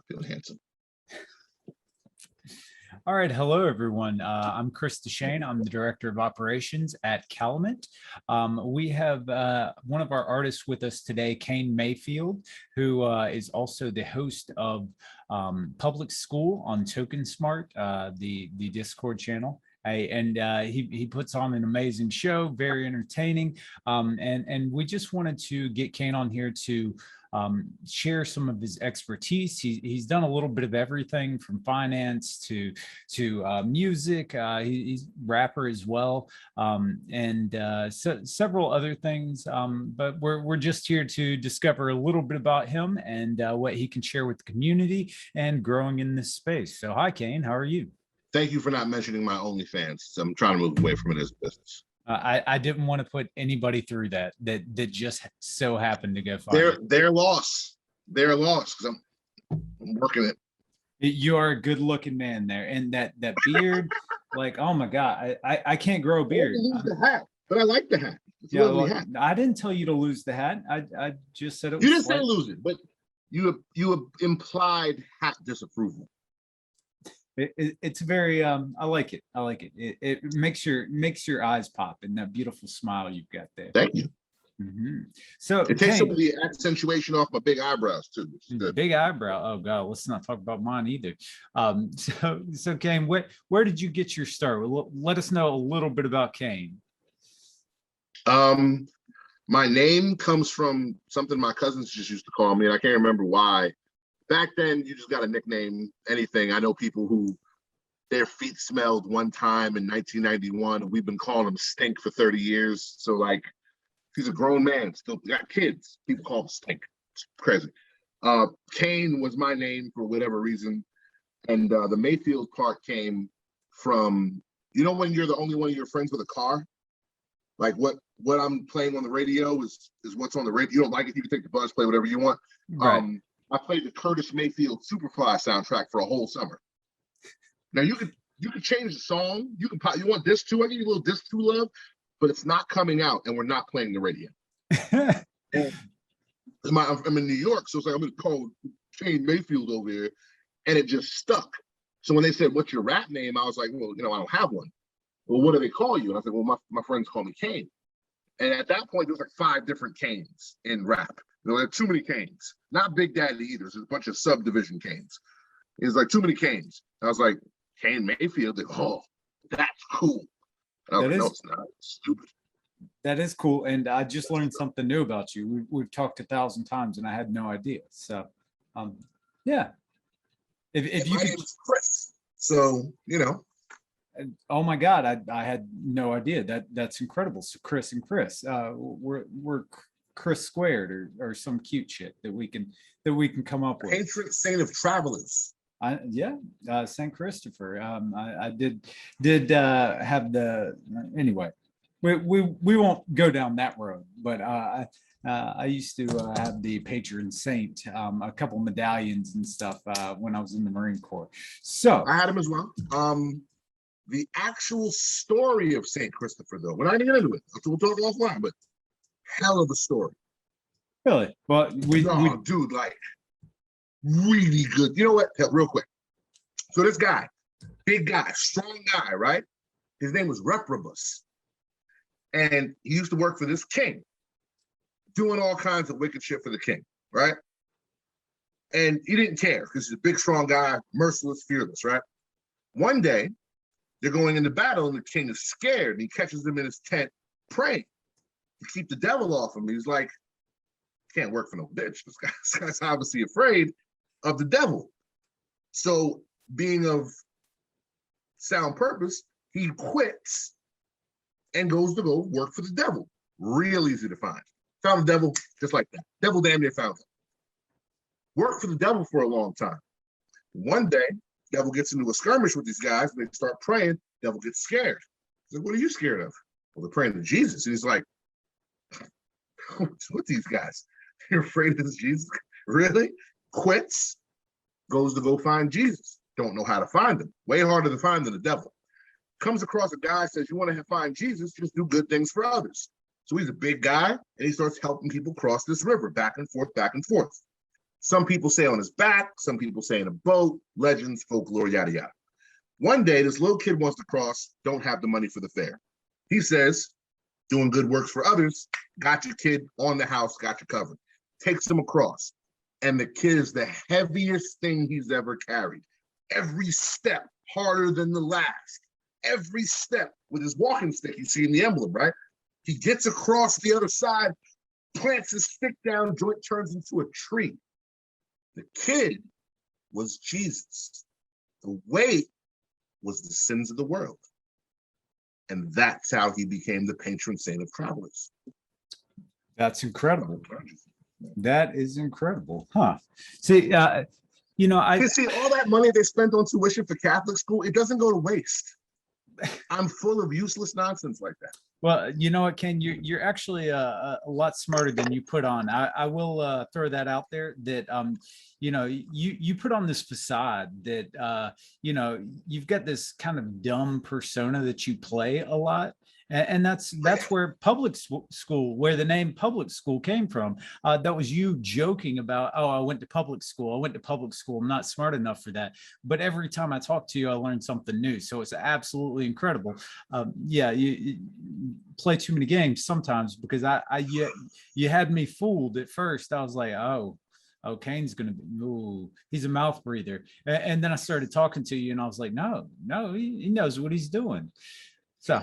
Feeling handsome. All right. Hello, everyone. I'm Chris DeShane. I'm the Director of Operations at Kalamint. We have one of our artists with us today, Kane Mayfield, who is also the host of Public School on Token Smart, the Discord channel. He puts on an amazing show, very entertaining. And we just wanted to get Kane on here to share some of his expertise. He's done a little bit of everything from finance to music. He's a rapper as well, several other things. But we're just here to discover a little bit about him and what he can share with the community and growing in this space. So hi, Kane, how are you? Thank you for not mentioning my OnlyFans. I'm trying to move away from it as a business. I didn't want to put anybody through that just so happened to go find their loss. Their loss, because I'm working it. You are a good looking man there, and that beard, like, oh my God, I can't grow a beard. I lose the hat, but I like the hat. Yeah, well, hat. I didn't tell you to lose the hat. I just said it was. You didn't say lose it, but you implied hat disapproval. It's very I like it. I like it. It makes your eyes pop, and that beautiful smile you've got there. Thank you. Mm-hmm. So it takes some of the accentuation off my big eyebrows too. Big eyebrow. Oh God, let's not talk about mine either. So Kane, where did you get your start? Let us know a little bit about Kane. My name comes from something my cousins just used to call me, and I can't remember why. Back then, you just got a nickname, anything. I know people who their feet smelled one time in 1991, and we've been calling them Stink for 30 years. So, like, he's a grown man, still got kids. People call him Stink. It's crazy. Kane was my name for whatever reason. And the Mayfield part came from, you know, when you're the only one of your friends with a car? Like, what I'm playing on the radio is what's on the radio. You don't like it, you can take the bus, play whatever you want. Right. I played the Curtis Mayfield Superfly soundtrack for a whole summer. Now you could change the song. You want this too? I give you a little disc two love, but it's not coming out, and we're not playing the radio. I'm in New York, so it's like I'm gonna call Kane Mayfield over here, and it just stuck. So when they said, "What's your rap name?" I was like, "Well, I don't have one." Well, what do they call you? And I said, "Well, my friends call me Kane." And at that point, there was like 5 different Kanes in rap. There were too many Kanes. Not Big Daddy either. There's a bunch of subdivision Kanes. It's like too many Kanes. I was like, Kane Mayfield. Like, oh, that's cool. And I was like, no, it's not. It's stupid. That is cool. And I just learned something new about you. We've talked 1,000 times, and I had no idea. So, yeah. If you could, Chris. So, Oh my God, I had no idea. That's incredible. So Chris and Chris, we're Chris squared or some cute shit that we can come up with. Patron saint of travelers. Saint Christopher. I did have the anyway. We won't go down that road, but I used to have the patron saint, a couple medallions and stuff when I was in the Marine Corps. So I had them as well. The actual story of St. Christopher, though, we're not going to get into it. We'll talk offline, but hell of a story. Really? Well, dude, like, really good. You know what? Real quick. So this guy, big guy, strong guy, right? His name was Reprobus. And he used to work for this king, doing all kinds of wicked shit for the king, right? And he didn't care because he's a big, strong guy, merciless, fearless, right? One day, they're going into battle, and the king is scared. And he catches them in his tent praying to keep the devil off him. He's like, can't work for no bitch. This guy's obviously afraid of the devil. So, being of sound purpose, he quits and goes to go work for the devil. Real easy to find. Found the devil just like that. Devil damn near found him. Worked for the devil for a long time. One day, devil gets into a skirmish with these guys, and they start praying. Devil gets scared. He's like, what are you scared of? Well, they're praying to Jesus. And he's like, what's with these guys? You're afraid of this Jesus? Really? Quits, goes to go find Jesus. Don't know how to find him. Way harder to find than the devil. Comes across a guy, says, you want to find Jesus, just do good things for others. So he's a big guy, and he starts helping people cross this river back and forth, back and forth. Some people say on his back, some people say in a boat, legends, folklore, yada, yada. One day, this little kid wants to cross, don't have the money for the fare. He says, doing good works for others, got your kid on the house, got you covered. Takes him across. And the kid is the heaviest thing he's ever carried. Every step harder than the last. Every step with his walking stick, you see in the emblem, right? He gets across the other side, plants his stick down, joint turns into a tree. The kid was Jesus. The weight was the sins of the world. And that's how he became the patron saint of travelers. That's incredible. That is incredible. Huh. See, you know, You see, all that money they spent on tuition for Catholic school, it doesn't go to waste. I'm full of useless nonsense like that. Well, you know what, Ken, you're actually a lot smarter than you put on. I will throw that out there that, you know, you put on this facade that, you know, you've got this kind of dumb persona that you play a lot. And that's where public school, where the name public school came from. That was you joking about, oh, I went to public school. I went to public school. I'm not smart enough for that. But every time I talk to you, I learn something new. So it's absolutely incredible. Yeah, you play too many games sometimes, because you had me fooled at first. I was like, oh, Kane's gonna be, ooh, he's a mouth breather. And then I started talking to you, and I was like, no, he knows what he's doing. So.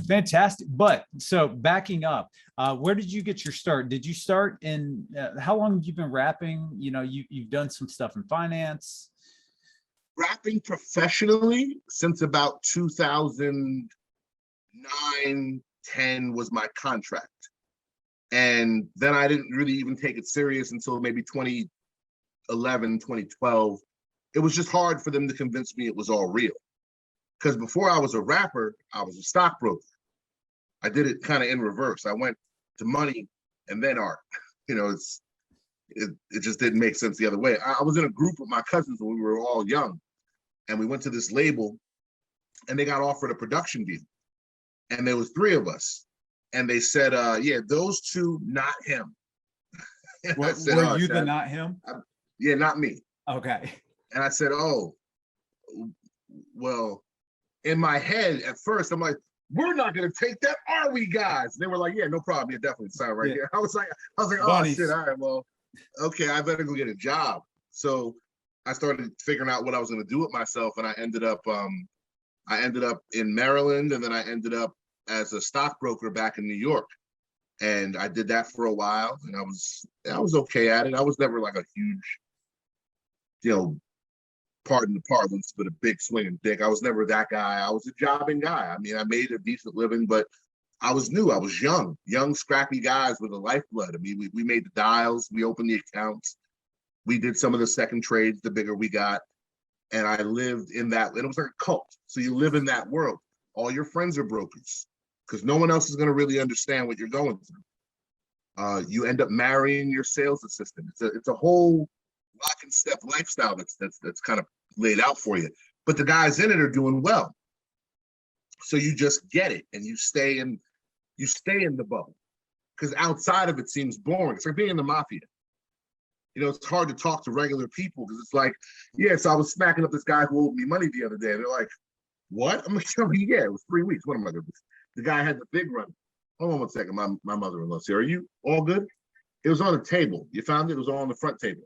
Fantastic. But so backing up, where did you get your start? Did you start in, how long have you been rapping? You know, you've done some stuff in finance. Rapping professionally since about 2009, 10 was my contract. And then I didn't really even take it serious until maybe 2011, 2012. It was just hard for them to convince me it was all real. Because before I was a rapper, I was a stockbroker. I did it kind of in reverse. I went to money and then art. You know, it just didn't make sense the other way. I was in a group with my cousins when we were all young, and we went to this label, and they got offered a production deal. And there was 3 of us, and they said, yeah, those 2, not him. Were you the not him? Yeah, not me. Okay. And I said, oh, well, in my head at first, I'm like, we're not gonna take that, are we, guys? They were like, yeah, no problem. Yeah, definitely sign right here. I was like, oh Bunnies. shit, all right, well, okay, I better go get a job. So I started figuring out what I was gonna do with myself, and I ended up in Maryland, and then I ended up as a stockbroker back in New York. And I did that for a while, and I was okay at it. I was never like a huge, you know, pardon the parlance, but a big swinging dick. I was never that guy. I was a jobbing guy. I mean, I made a decent living, but I was new. I was young, scrappy guys with a lifeblood. I mean, we made the dials, we opened the accounts, we did some of the second trades, the bigger we got. And I lived in that, and it was like a cult. So you live in that world. All your friends are brokers because no one else is going to really understand what you're going through. You end up marrying your sales assistant. It's a whole lock and step lifestyle that's kind of laid out for you, but the guys in it are doing well, so you just get it and you stay in the bubble, because outside of it seems boring. It's like being in the mafia. You know, it's hard to talk to regular people because it's like, yeah, so I was smacking up this guy who owed me money the other day. They're like, what? I'm like, yeah, it was 3 weeks. What am I gonna do? The guy had the big run. Hold on 1 second. My mother-in-law's here. Are you all good? It was on the table. You found it? It was all on the front table.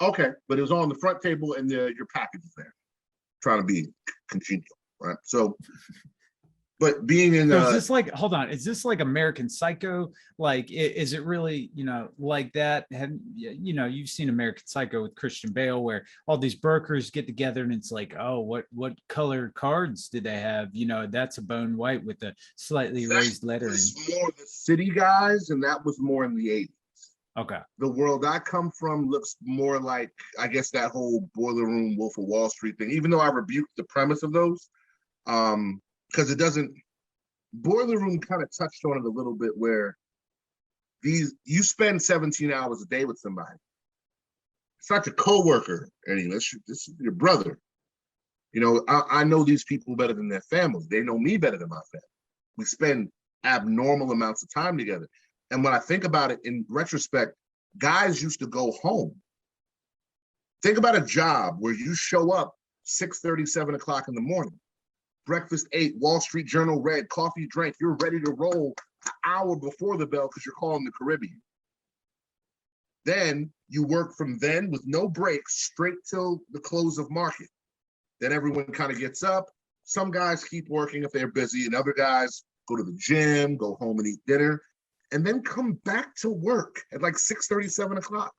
Okay, but it was on the front table, and your package is there. Trying to be congenial, right? So, but being in, So is this like, hold on, is this like American Psycho? Like, is it really, you know, like that? You know, you've seen American Psycho with Christian Bale, where all these brokers get together, and it's like, oh, what color cards did they have? You know, that's a bone white with a slightly raised lettering. It's more the city guys, and that was more in the 80s. Okay. The world I come from looks more like, I guess, that whole Boiler Room, Wolf of Wall Street thing, even though I rebuked the premise of those, because it doesn't, Boiler Room kind of touched on it a little bit, where you spend 17 hours a day with somebody. It's not your coworker anymore. This is your brother. You know, I know these people better than their families. They know me better than my family. We spend abnormal amounts of time together. And when I think about it in retrospect, guys used to go home. Think about a job where you show up 6:30, 7 o'clock in the morning. Breakfast ate, Wall Street Journal read, coffee drank. You're ready to roll an hour before the bell because you're calling the Caribbean. Then you work from then with no breaks straight till the close of market. Then everyone kind of gets up. Some guys keep working if they're busy, and other guys go to the gym, go home and eat dinner, and then come back to work at like 6:30, 7 o'clock.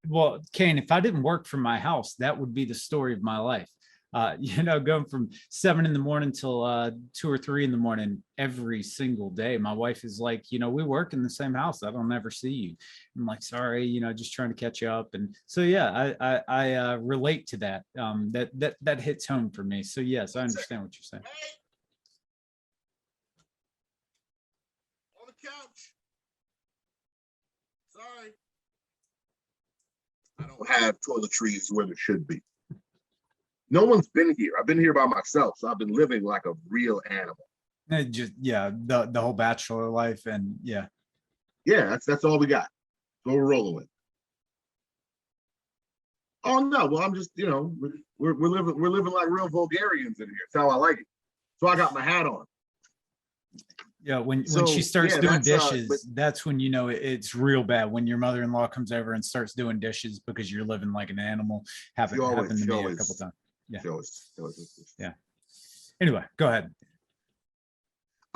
Well, Kane, if I didn't work from my house, that would be the story of my life. Going from 7 in the morning till 2 or 3 in the morning every single day. My wife is like, we work in the same house. I don't ever see you. I'm like, sorry, just trying to catch up. And so, yeah, I relate to that. That hits home for me. So yes, I understand what you're saying. Hey, on the couch. Sorry. I don't have toiletries where there should be. No one's been here. I've been here by myself, so I've been living like a real animal. The whole bachelor life, and yeah, that's all we got. That's what we're rolling with. Oh no, well I'm just we're living like real vulgarians in here. That's how I like it. So I got my hat on. Yeah, when she starts doing dishes, that's when it's real bad. When your mother-in-law comes over and starts doing dishes because you're living like an animal. Happened to me a couple times. Yeah. Yeah. Anyway, go ahead.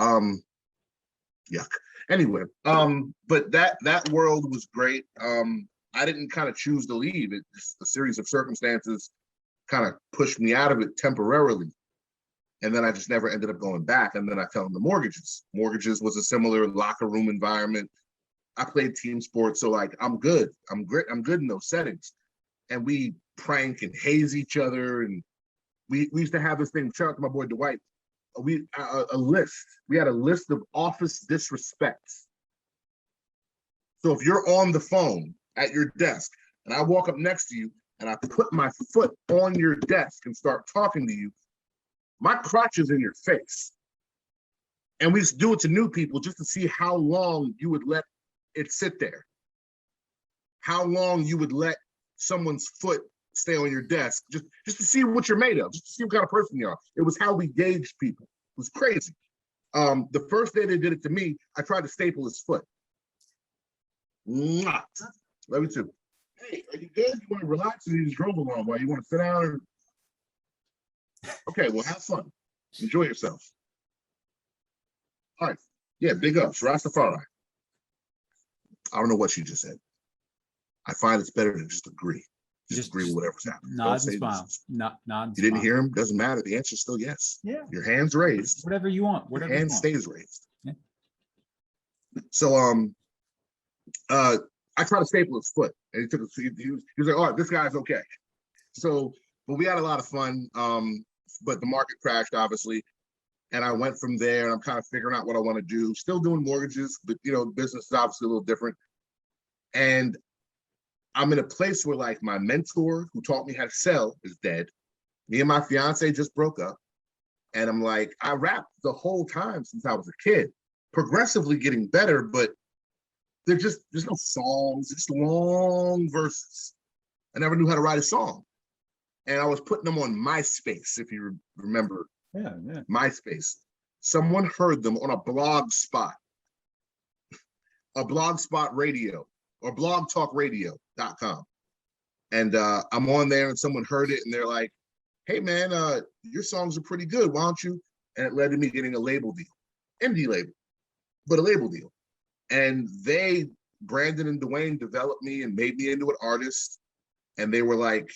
Yuck. Anyway, but that world was great. I didn't kind of choose to leave. It just a series of circumstances kind of pushed me out of it temporarily. And then I just never ended up going back. And then I fell into mortgages. Mortgages was a similar locker room environment. I played team sports, so like I'm good. I'm great. I'm good in those settings. And we prank and haze each other. And we used to have this thing, shout out to my boy Dwight. A list. We had a list of office disrespects. So if you're on the phone at your desk and I walk up next to you and I put my foot on your desk and start talking to you, my crotch is in your face. And we used to do it to new people just to see how long you would let it sit there. How long you would let someone's foot stay on your desk, just to see what you're made of, just to see what kind of person you are. It was how we gauged people. It was crazy. The first day they did it to me, I tried to staple his foot. Mwah. Love you too. Hey, are you good? You want to relax or you just drove along? While you want to sit down? Or... Okay, well, have fun. Enjoy yourself. All right. Yeah, big ups. Rastafari. I don't know what she just said. I find it's better to just agree. Just agree with whatever's happening. Nod and smile. Nod. You didn't hear him? Doesn't matter. The answer's still yes. Yeah. Your hand's raised. Whatever you want. Your hand stays raised. Yeah. So I tried to staple his foot, and he was like, "Oh, this guy's okay." So, but we had a lot of fun. But the market crashed, obviously, and I went from there. And I'm kind of figuring out what I want to do. Still doing mortgages, but business is obviously a little different. And I'm in a place where like my mentor who taught me how to sell is dead. Me and my fiance just broke up. And I'm like, I rapped the whole time since I was a kid, progressively getting better, but there's no songs, just long verses. I never knew how to write a song. And I was putting them on MySpace, if you remember. Yeah. MySpace. Someone heard them on a blog spot radio or blogtalkradio.com. And I'm on there and someone heard it and they're like, hey man, your songs are pretty good. Why don't you? And it led to me getting a label deal, indie label, but a label deal. And Brandon and Dwayne developed me and made me into an artist. And they were like,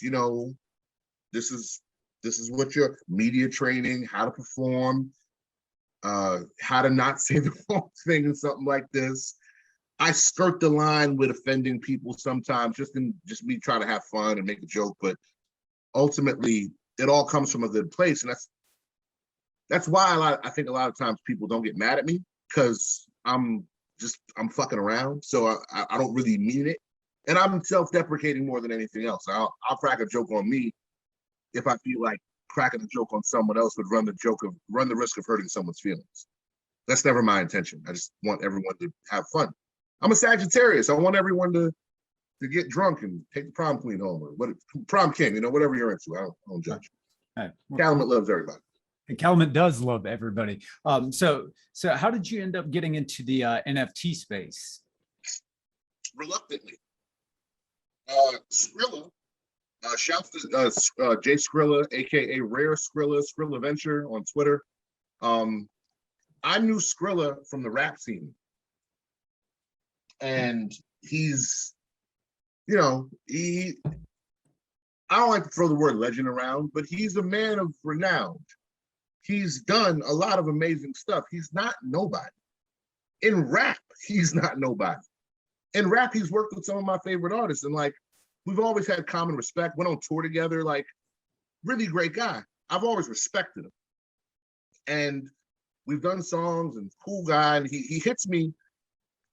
this is what your media training, how to perform, how to not say the wrong thing and something like this. I skirt the line with offending people sometimes, just me trying to have fun and make a joke, but ultimately it all comes from a good place. And that's why I think a lot of times people don't get mad at me, because I'm fucking around. So I don't really mean it. And I'm self-deprecating more than anything else. I'll crack a joke on me if I feel like cracking a joke on someone else would run the risk of hurting someone's feelings. That's never my intention. I just want everyone to have fun. I'm a Sagittarius. I want everyone to get drunk and take the prom queen home, or what, prom king, whatever you're into. I don't judge. Kalamint loves everybody. And Kalamint does love everybody. So how did you end up getting into the NFT space? Reluctantly. Skrilla, shouts to Jay Skrilla, aka Rare Skrilla, Skrilla Venture on Twitter. I knew Skrilla from the rap scene, and he's, I don't like to throw the word legend around, but he's a man of renown. He's done a lot of amazing stuff. He's not nobody. In rap, he's not nobody. In rap, he's worked with some of my favorite artists, and like, we've always had common respect, went on tour together, like, really great guy. I've always respected him. And we've done songs, and cool guy, and he hits me,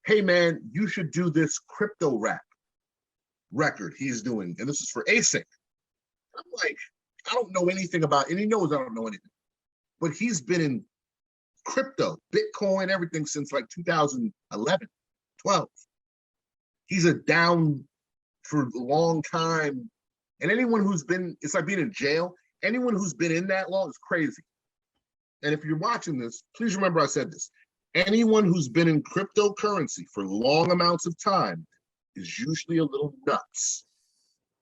hey man, you should do this crypto rap record he's doing, and this is for async. I'm like, I don't know anything about, and he knows I don't know anything, but he's been in crypto, Bitcoin, everything since like 2011, 12. He's a down for a long time. And anyone who's been, it's like being in jail. Anyone who's been in that long is crazy. And if you're watching this, please remember I said this. Anyone who's been in cryptocurrency for long amounts of time is usually a little nuts.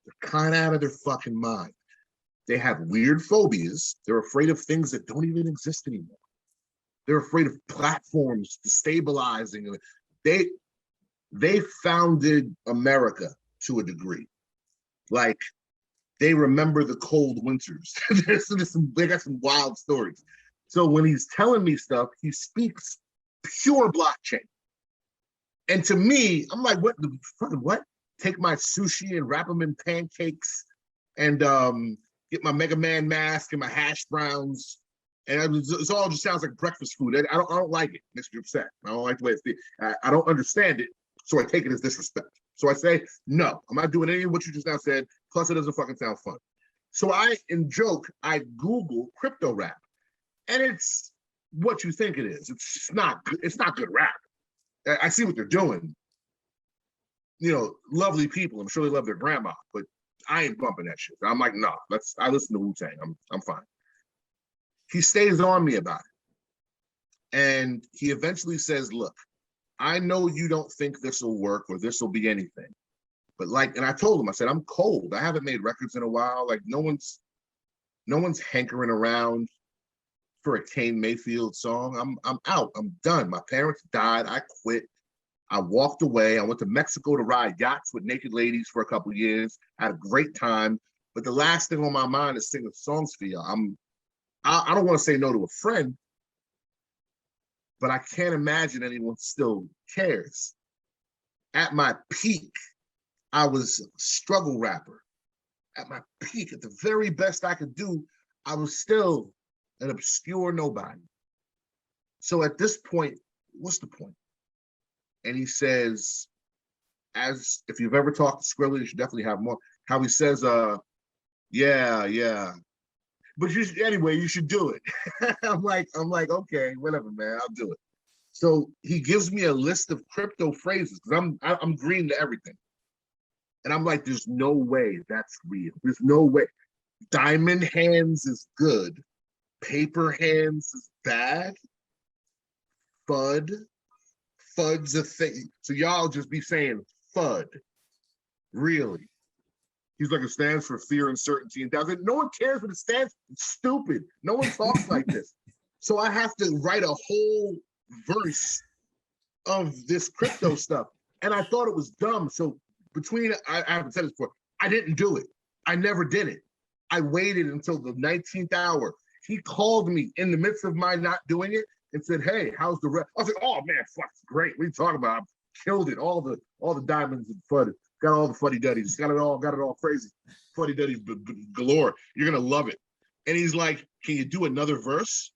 They're kind of out of their fucking mind. They have weird phobias. They're afraid of things that don't even exist anymore. They're afraid of platforms destabilizing. They founded America to a degree. Like, they remember the cold winters. They got some wild stories. So when he's telling me stuff, he speaks pure blockchain. And to me, I'm like, what the fucking what? Take my sushi and wrap them in pancakes and get my Mega Man mask and my hash browns. And it all just sounds like breakfast food. I don't like it. It makes me upset. I don't like the way it's. I don't understand it. So I take it as disrespect. So I say, no, I'm not doing any of what you just now said. Plus, it doesn't fucking sound fun. So in joke, I Google crypto rap, and it's what you think it is. It's not good. It's not good rap. I see what they're doing. Lovely people. I'm sure they love their grandma, but I ain't bumping that shit. I'm like, nah. I listen to Wu-Tang. I'm fine. He stays on me about it, and he eventually says, look, I know you don't think this will work or this will be anything, but and I told him, I said, I'm cold. I haven't made records in a while. Like, no one's hankering around for a Kane Mayfield song. I'm out. I'm done. My parents died. I quit. I walked away. I went to Mexico to ride yachts with naked ladies for a couple of years. I had a great time. But the last thing on my mind is singing songs for you. I don't want to say no to a friend, but I can't imagine anyone still cares. At my peak, I was a struggle rapper. At my peak, at the very best I could do, I was still an obscure nobody. So at this point, what's the point? And he says, as if you've ever talked to Skrilla, you should definitely have more. How he says, yeah. But anyway, you should do it. I'm like, okay, whatever, man, I'll do it. So he gives me a list of crypto phrases because I'm green to everything. And I'm like, there's no way that's real. There's no way. Diamond hands is good. Paper hands is bad. Fud's a thing. So y'all just be saying FUD. Really? He's like, it stands for fear, uncertainty, and doubt. No one cares what it stands for. It's stupid. No one talks like this. So I have to write a whole verse of this crypto stuff. And I thought it was dumb. So I haven't said this before, I didn't do it. I never did it. I waited until the 19th hour. He called me in the midst of my not doing it and said, hey, how's the rest? I was like, oh man, fuck, it's great. What are you talking about? I killed it. All the diamonds and FUD. Got all the fuddy-duddies. Got it all crazy. Fuddy-duddies galore. You're going to love it. And he's like, can you do another verse?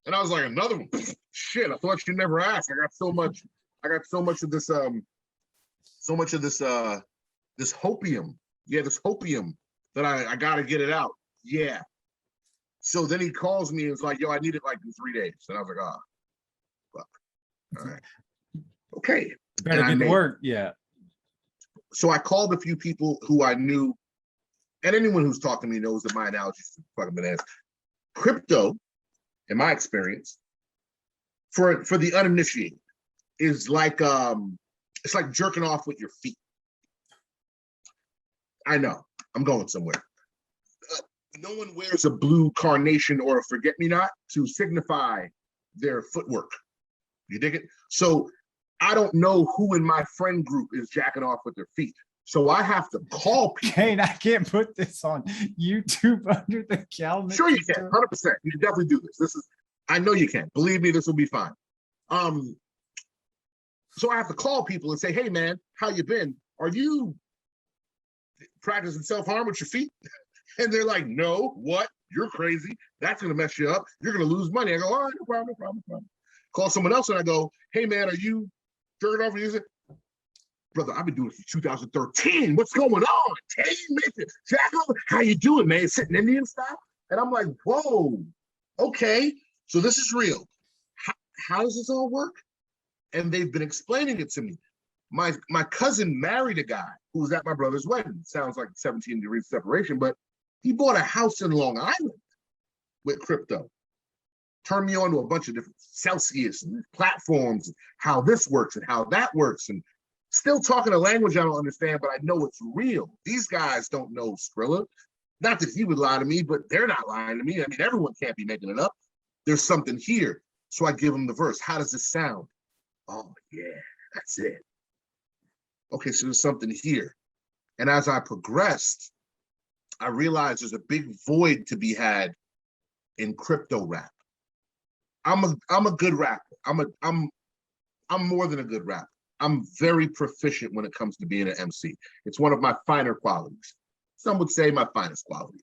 And I was like, another one? Shit, I thought you never asked. I got so much of this, this hopium. Yeah, this hopium that I got to get it out. Yeah. So then he calls me and is like, yo, I need it like in 3 days. And I was like, fuck. All right. Okay. Better get to work. Yeah. So I called a few people who I knew, and anyone who's talked to me knows that my analogy is fucking bananas. Crypto, in my experience, for the uninitiated, is like it's like jerking off with your feet. I know, I'm going somewhere. No one wears a blue carnation or a forget-me-not to signify their footwork. You dig it? So I don't know who in my friend group is jacking off with their feet. So I have to call people. Kane, I can't put this on YouTube under the Kalamint. Sure you can, 100%. You can definitely do this. I know you can. Believe me, this will be fine. So I have to call people and say, hey man, how you been? Are you practicing self-harm with your feet? And they're like, no, what? You're crazy. That's gonna mess you up. You're gonna lose money. I go, all right, no problem. Call someone else and I go, hey man, are you jerking off using? Brother, I've been doing it since 2013. What's going on? Kane Mayfield, Jack, how you doing, man? Sitting Indian style? And I'm like, whoa, okay. So this is real. How does this all work? And they've been explaining it to me. My cousin married a guy who was at my brother's wedding. Sounds like 17 degrees separation, but he bought a house in Long Island with crypto. Turned me on to a bunch of different Celsius and platforms, and how this works and how that works, and still talking a language I don't understand, but I know it's real. These guys don't know Skrilla. Not that he would lie to me, but they're not lying to me. I mean, everyone can't be making it up. There's something here. So I give them the verse. How does this sound? Oh, yeah, that's it. Okay, so there's something here. And as I progressed, I realized there's a big void to be had in crypto rap. I'm a good rapper. I'm more than a good rapper. I'm very proficient when it comes to being an MC. It's one of my finer qualities. Some would say my finest quality.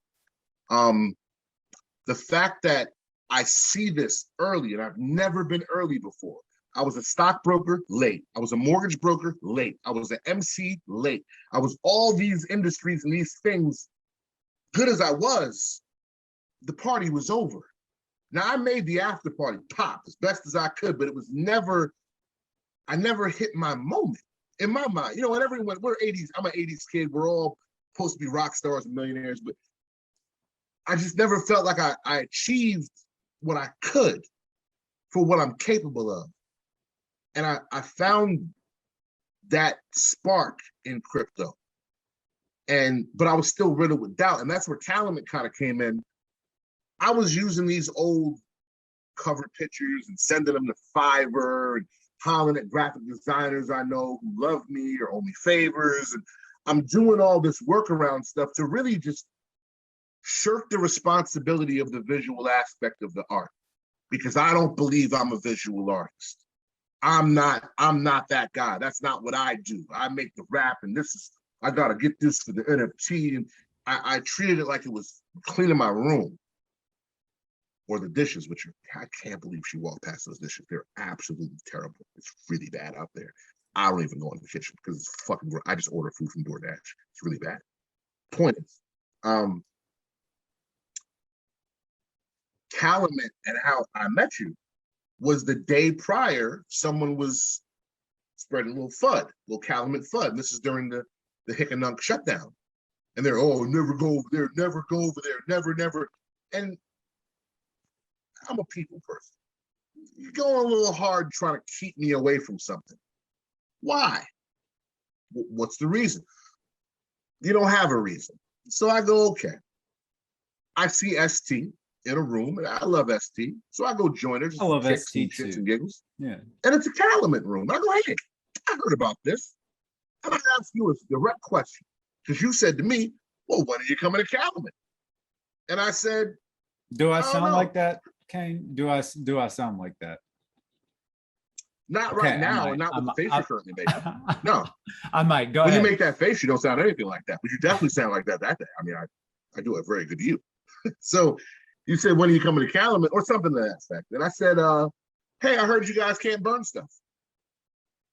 The fact that I see this early, and I've never been early before. I was a stockbroker, late. I was a mortgage broker, late. I was an MC, late. I was all these industries and these things. Good as I was, the party was over. Now I made the after party pop as best as I could, but it was never, I never hit my moment in my mind. You know, and everyone, we're 80s, I'm an 80s kid. We're all supposed to be rock stars and millionaires, but I just never felt like I achieved what I could for what I'm capable of. And I found that spark in crypto. But I was still riddled with doubt. And that's where Kalamint kind of came in. I was using these old cover pictures and sending them to Fiverr and hollering at graphic designers I know who love me or owe me favors. And I'm doing all this workaround stuff to really just shirk the responsibility of the visual aspect of the art, because I don't believe I'm a visual artist. I'm not that guy. That's not what I do. I make the rap, and I gotta get this for the NFT. And I treated it like it was cleaning my room or the dishes, which I can't believe she walked past those dishes. They're absolutely terrible. It's really bad out there. I don't even go in the kitchen because it's fucking, I just order food from DoorDash. It's really bad. Point is, Calum and how I met you was the day prior, someone was spreading a little FUD, little Kalamint FUD. And this is during the Hickanunk shutdown. And they're, oh, never go over there, never go over there, never. And I'm a people person. You're going a little hard trying to keep me away from something. Why? What's the reason? You don't have a reason. So I go, okay. I see ST in a room, and I love ST. So I go join her. Just I love kick ST some shits too. and giggles. Yeah. And it's a Kalamint room. I go, hey, I heard about this. And I ask you a direct question. Because you said to me, well, when are you coming to Kalamint? And I said, do I don't sound know. like that, Kane? Do I sound like that? Not Okay, right now, and not with the face you're currently making. No. I might. Go when ahead. you make that face, you don't sound anything like that. But you definitely sound like that day. I mean, I do a very good you. So you said, when are you coming to Kalamint? Or something to that effect. And I said, hey, I heard you guys can't burn stuff.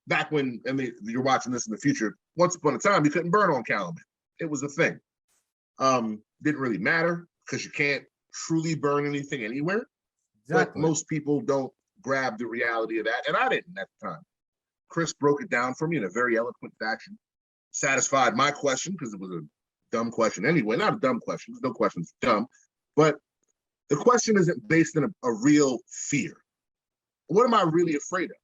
Back when, I mean, you're watching this in the future, once upon a time, you couldn't burn on Kalamint. It was a thing. Didn't really matter because you can't truly burn anything anywhere. Exactly. But most people don't grab the reality of that. And I didn't at the time. Chris broke it down for me in a very eloquent fashion, satisfied my question because it was a dumb question anyway. Not a dumb question, no question's dumb, but the question isn't based on a real fear. What am I really afraid of?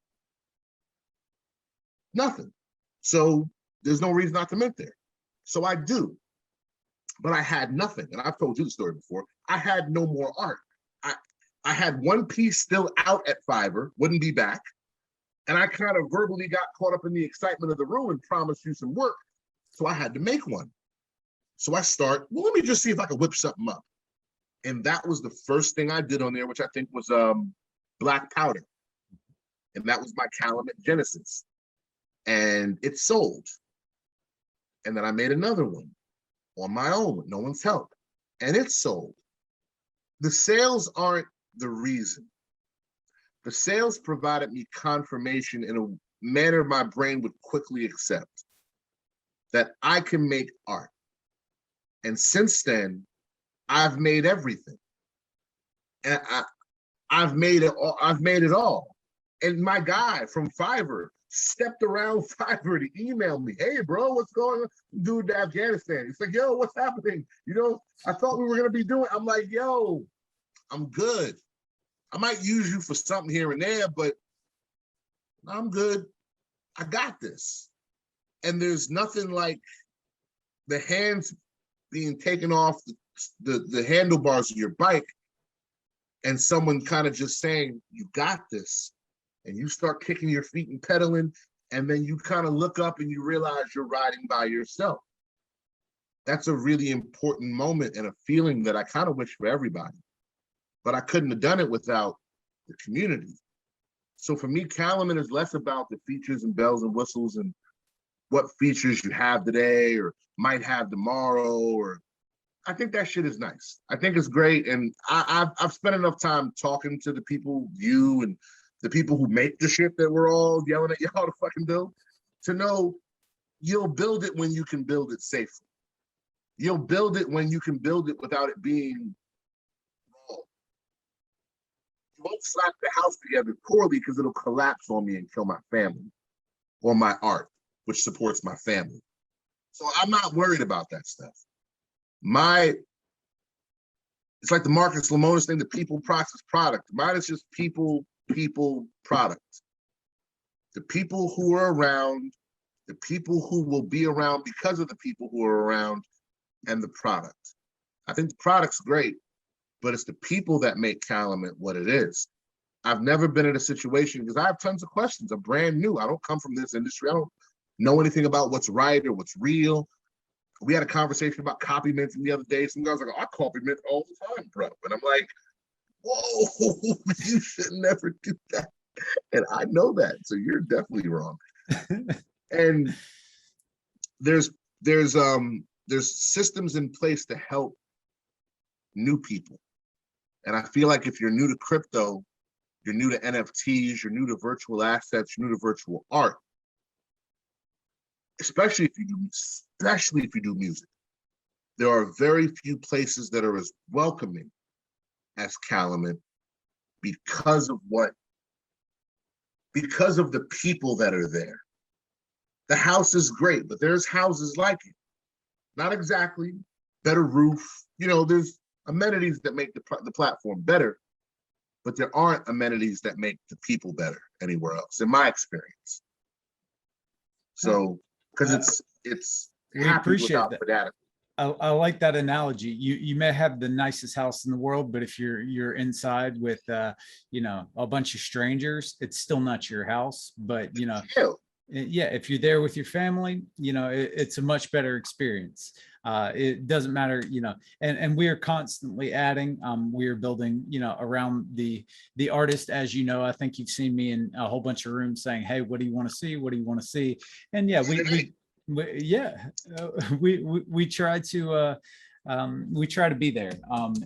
Nothing. So there's no reason not to mint there. So I do. But I had nothing. And I've told you the story before. I had no more art. I had one piece still out at Fiverr, wouldn't be back. And I kind of verbally got caught up in the excitement of the room and promised you some work. So I had to make one. So I start, well, let me just see if I can whip something up. And that was the first thing I did on there, which I think was black powder. And that was my Kalamint Genesis. And it sold. And then I made another one on my own with no one's help. And it sold. The sales aren't the reason. The sales provided me confirmation in a manner my brain would quickly accept that I can make art. And since then, I've made everything. And I've made it all. I've made it all. And my guy from Fiverr stepped around Fiverr to email me, hey, bro, what's going on? Dude to Afghanistan. He's like, yo, what's happening? You know, I thought we were going to be doing. I'm like, yo, I'm good. I might use you for something here and there, but I'm good. I got this. And there's nothing like the hands being taken off the handlebars of your bike and someone kind of just saying, you got this. And you start kicking your feet and pedaling, and then you kind of look up and you realize you're riding by yourself. That's a really important moment and a feeling that I kind of wish for everybody. But I couldn't have done it without the community. So for me, Kalamint is less about the features and bells and whistles and what features you have today or might have tomorrow. Or I think that shit is nice. I think it's great. And I've spent enough time talking to the people, you and the people who make the shit that we're all yelling at y'all to fucking do, to know you'll build it when you can build it safely. You'll build it when you can build it without it being wrong. You won't slap the house together poorly because it'll collapse on me and kill my family or my art, which supports my family. So I'm not worried about that stuff. It's like the Marcus Lemonis thing, the people process product. Mine is just people product. The people who are around, the people who will be around because of the people who are around, and the product. I think the product's great, but it's the people that make Kalamint what it is. I've never been in a situation, because I have tons of questions. I'm brand new. I don't come from this industry. I don't know anything about what's right or what's real. We had a conversation about copy minting the other day. Some guys are like, I copy mint all the time, bro. And I'm like, whoa, you should never do that. And I know that, so you're definitely wrong. And there's systems in place to help new people. And I feel like if you're new to crypto, you're new to NFTs, you're new to virtual assets, you're new to virtual art, especially if you do music. There are very few places that are as welcoming as Kalamint because of the people that are there. The house is great, but there's houses like it. Not exactly, better roof. You know, there's amenities that make the platform better, but there aren't amenities that make the people better anywhere else, in my experience. So, because it's we happy appreciate without that. I like that analogy. You may have the nicest house in the world, but if you're inside with a bunch of strangers, it's still not your house. But yeah, if you're there with your family, it's a much better experience. It doesn't matter, and we are constantly adding. We are building, around the artist. As you know, I think you've seen me in a whole bunch of rooms saying, "Hey, what do you want to see? What do you want to see?" And yeah, we try to be there,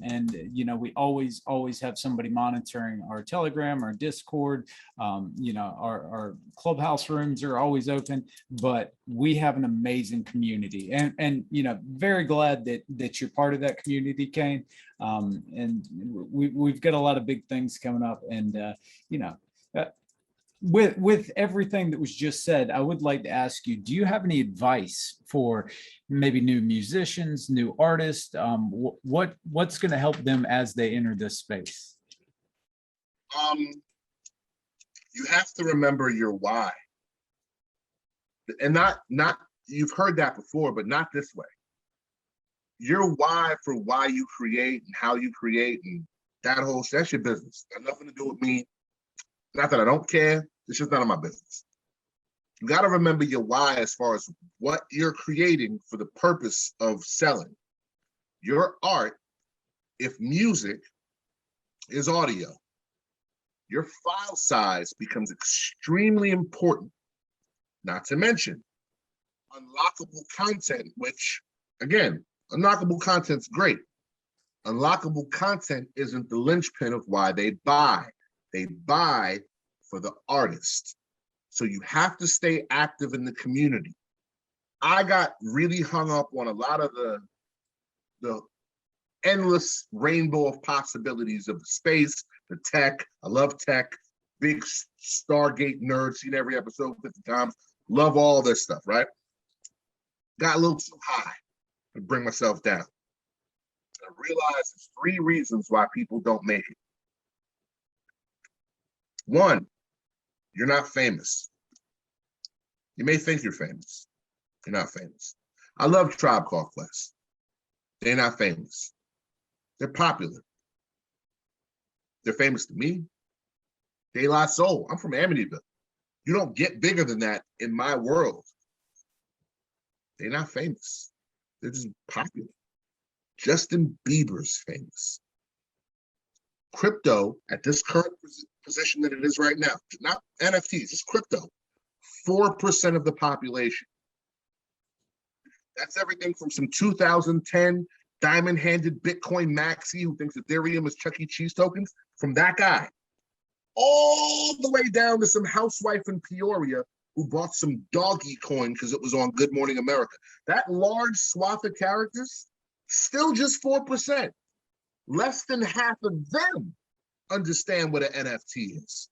and we always have somebody monitoring our Telegram, our Discord. Our Clubhouse rooms are always open, but we have an amazing community, and very glad that you're part of that community, Kane. And we've got a lot of big things coming up, and with everything that was just said, I would like to ask you, do you have any advice for maybe new musicians, new artists? What's going to help them as they enter this space? You have to remember your why. And not you've heard that before, but not this way. Your why for why you create and how you create and that's your business. Got nothing to do with me. Not that I don't care. It's just none of my business. You got to remember your why as far as what you're creating for the purpose of selling. Your art, if music is audio, your file size becomes extremely important. Not to mention unlockable content, which, again, unlockable content's great. Unlockable content isn't the linchpin of why they buy. They buy for the artist. So you have to stay active in the community. I got really hung up on a lot of the endless rainbow of possibilities of the space, the tech. I love tech. Big Stargate nerd, seen every episode 50 times. Love all this stuff, right? Got a little too high to bring myself down. I realized there's 3 reasons why people don't make it. 1, you're not famous. You may think you're famous. You're not famous. I love Tribe Called Quest. They're not famous. They're popular. They're famous to me. De La Soul. I'm from Amityville. You don't get bigger than that in my world. They're not famous. They're just popular. Justin Bieber's famous. Crypto, at this current position that it is right now, not NFTs, it's crypto, 4% of the population. That's everything from some 2010 diamond-handed Bitcoin maxi who thinks Ethereum is Chuck E. Cheese tokens, from that guy, all the way down to some housewife in Peoria who bought some doggy coin because it was on Good Morning America. That large swath of characters, still just 4%. Less than half of them understand what an NFT is,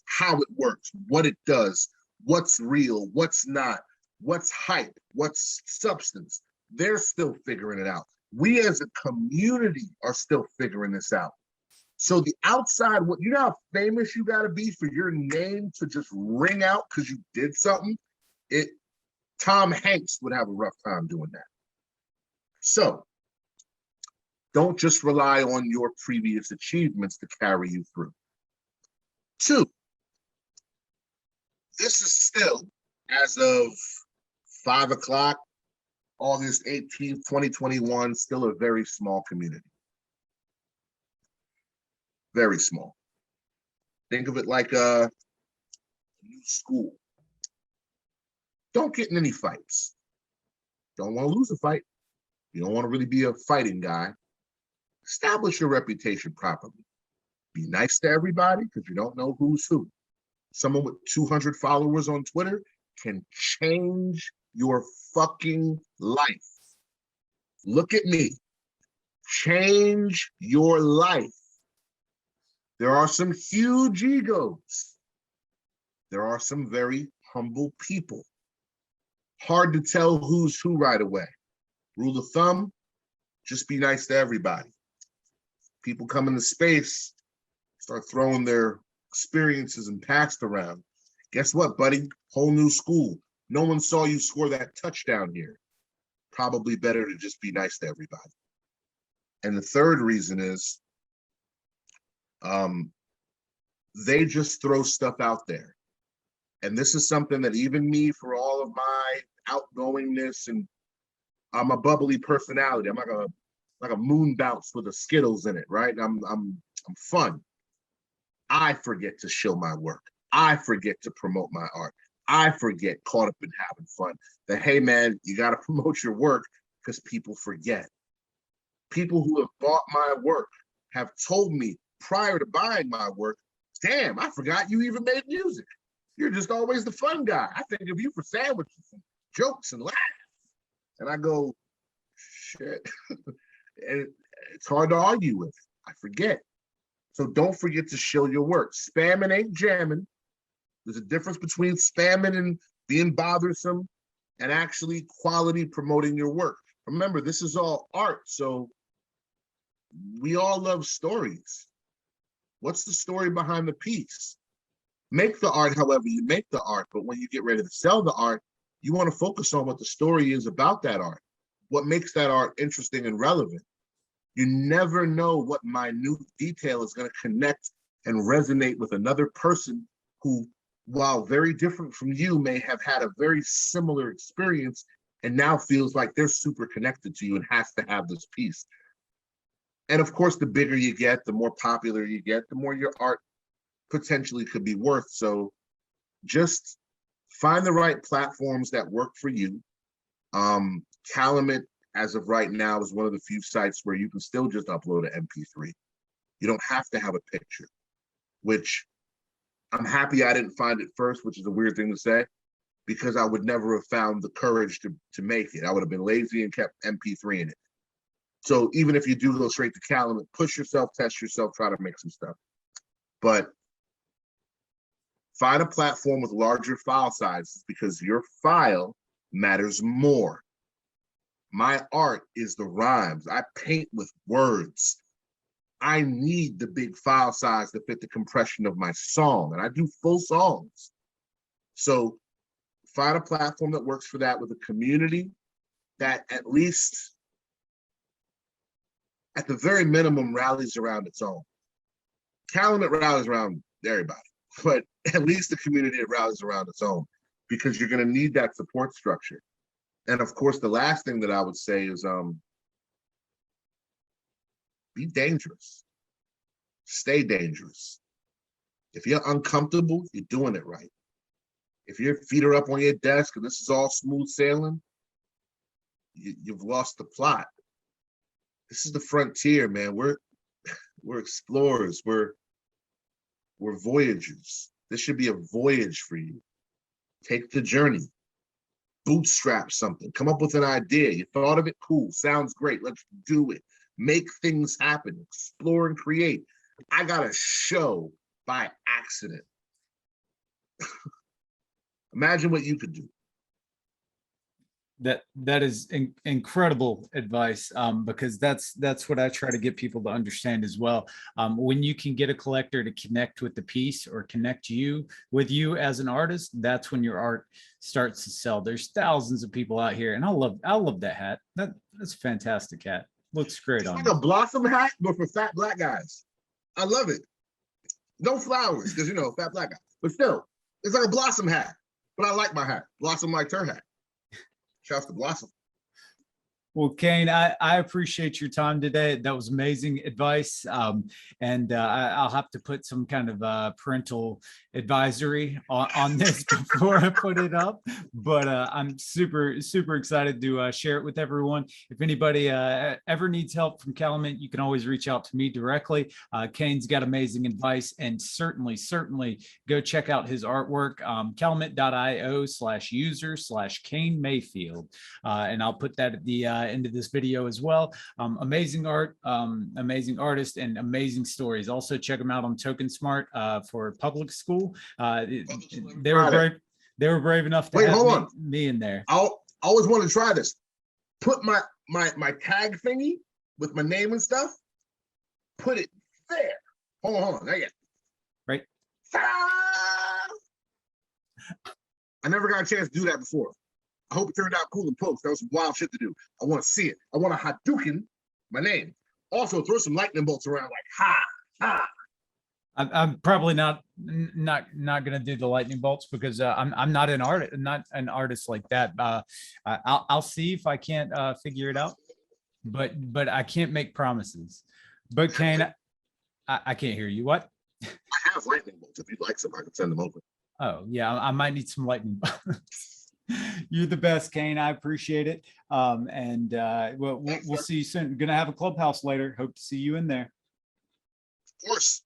how it works, what it does, what's real, what's not, what's hype, what's substance. They're still figuring it out. We as a community are still figuring this out. So the outside, you know how famous you got to be for your name to just ring out because you did something? Tom Hanks would have a rough time doing that. So don't just rely on your previous achievements to carry you through. 2, this is still, as of 5 o'clock, August 18th, 2021, still a very small community. Very small. Think of it like a new school. Don't get in any fights. Don't want to lose a fight. You don't want to really be a fighting guy. Establish your reputation properly. Be nice to everybody because you don't know who's who. Someone with 200 followers on Twitter can change your fucking life. Look at me. Change your life. There are some huge egos. There are some very humble people. Hard to tell who's who right away. Rule of thumb, just be nice to everybody. People come into space, start throwing their experiences and past around. Guess what, buddy? Whole new school. No one saw you score that touchdown here. Probably better to just be nice to everybody. And the third reason is they just throw stuff out there. And this is something that even me, for all of my outgoingness, and I'm a bubbly personality. I'm like a moon bounce with a Skittles in it, right? I'm fun. I forget to show my work. I forget to promote my art. I forget, caught up in having fun, that, hey man, you got to promote your work because people forget. People who have bought my work have told me prior to buying my work, damn, I forgot you even made music. You're just always the fun guy. I think of you for sandwiches and jokes and laughs. And I go, shit. And it's hard to argue with. I forget. So don't forget to show your work. Spamming ain't jamming. There's a difference between spamming and being bothersome and actually quality promoting your work. Remember, this is all art, so we all love stories. What's the story behind the piece? Make the art however you make the art, but when you get ready to sell the art, you want to focus on what the story is about that art, what makes that art interesting and relevant. You never know what minute detail is going to connect and resonate with another person who, while very different from you, may have had a very similar experience and now feels like they're super connected to you and has to have this piece. And of course, the bigger you get, the more popular you get, the more your art potentially could be worth. So just find the right platforms that work for you. Kalamint, as of right now, is one of the few sites where you can still just upload an MP3. You don't have to have a picture, which I'm happy I didn't find it first, which is a weird thing to say, because I would never have found the courage to make it. I would have been lazy and kept MP3 in it. So even if you do go straight to Calum, push yourself, test yourself, try to make some stuff. But find a platform with larger file sizes because your file matters more. My art is the rhymes. I paint with words. I need the big file size to fit the compression of my song, and I do full songs. So find a platform that works for that with a community that at least, at the very minimum, rallies around its own. Calum rallies around everybody, but at least the community that rallies around its own, because you're going to need that support structure. And of course, the last thing that I would say is be dangerous. Stay dangerous. If you're uncomfortable, you're doing it right. If your feet are up on your desk and this is all smooth sailing, you've lost the plot. This is the frontier, man. We're explorers. We're voyagers. This should be a voyage for you. Take the journey. Bootstrap something. Come up with an idea. You thought of it? Cool. Sounds great. Let's do it. Make things happen. Explore and create. I got a show by accident. Imagine what you could do. That is incredible advice, because that's what I try to get people to understand as well. When you can get a collector to connect with the piece or connect with you as an artist, that's when your art starts to sell. There's thousands of people out here, and I love that hat. That's a fantastic hat. Looks great it's on like you. a blossom hat, but for fat black guys. I love it. No flowers, because fat black guy. But still, it's like a blossom hat. But I like my hat. Blossom liked her hat. Shouts to Blossom. Well, Kane, I appreciate your time today. That was amazing advice. And I'll have to put some kind of parental advisory on this before I put it up. But I'm super excited to share it with everyone. If anybody ever needs help from Kalamint, you can always reach out to me directly. Kane's got amazing advice, and certainly go check out his artwork, kalamint.io/user/Kane Mayfield. And I'll put that at the end of this video as well. Amazing art, amazing artist, and amazing stories. Also check them out on Token Smart for public school. They were brave enough to have me in there. I always want to try this. Put my tag thingy with my name and stuff. Put it there. Hold on, not yet. Right. I never got a chance to do that before. I hope it turned out cool in post. That was some wild shit to do. I want to see it. I want to Hadouken my name. Also, throw some lightning bolts around like ha. I'm probably not gonna do the lightning bolts because I'm not an artist like that. I'll see if I can't figure it out, but I can't make promises. But Kane, I can't hear you. What? I have lightning bolts. If you'd like some, I can send them over. Oh yeah, I might need some lightning bolts. You're the best, Kane. I appreciate it. And we'll see you soon. Gonna have a clubhouse later. Hope to see you in there. Of course.